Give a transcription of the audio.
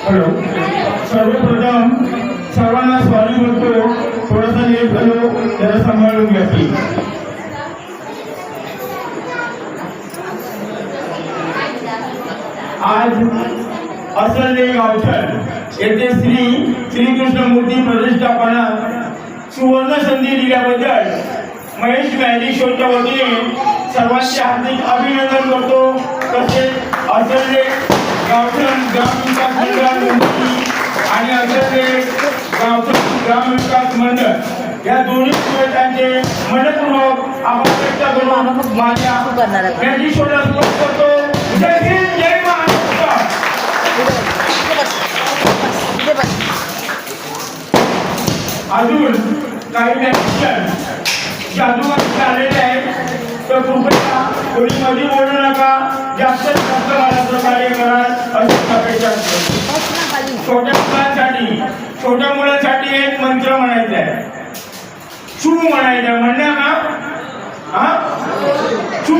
Hello, सर्वप्रथम सर्वांना sorry बोलतो, थोडासा लेट झालो, जरा सांभाळून घ्या प्लीज. आज असले गावठण येथे श्रीकृष्णमूर्ती प्रतिष्ठापना सुवर्ण संधी दिल्याबद्दल महेश मॅजिक शोच्या वतीने सर्वांचे हार्दिक अभिनंदन करतो. तसेच असले गावठण ग्रामविकास मंडळ आणि असले गावठण ग्रामविकास मंडळ या दोन्ही संघटनांचे मनपूर्वक आभार व्यक्त करून माझ्या मॅजिक शोला सुरुवात करतो. जय हिंद, जय महाराष्ट्र. अजून काही नाही जादूगार आलेले आहेत, तर कृपया कोणी मध्ये बोलू नका, जास्तीत जास्त मला सहकार्य कराल अशी अपेक्षा असते. छोट्या मुलांसाठी एक मंत्र म्हणायचा आहे, चू म्हणायचं, म्हणणार ना? हा, चू.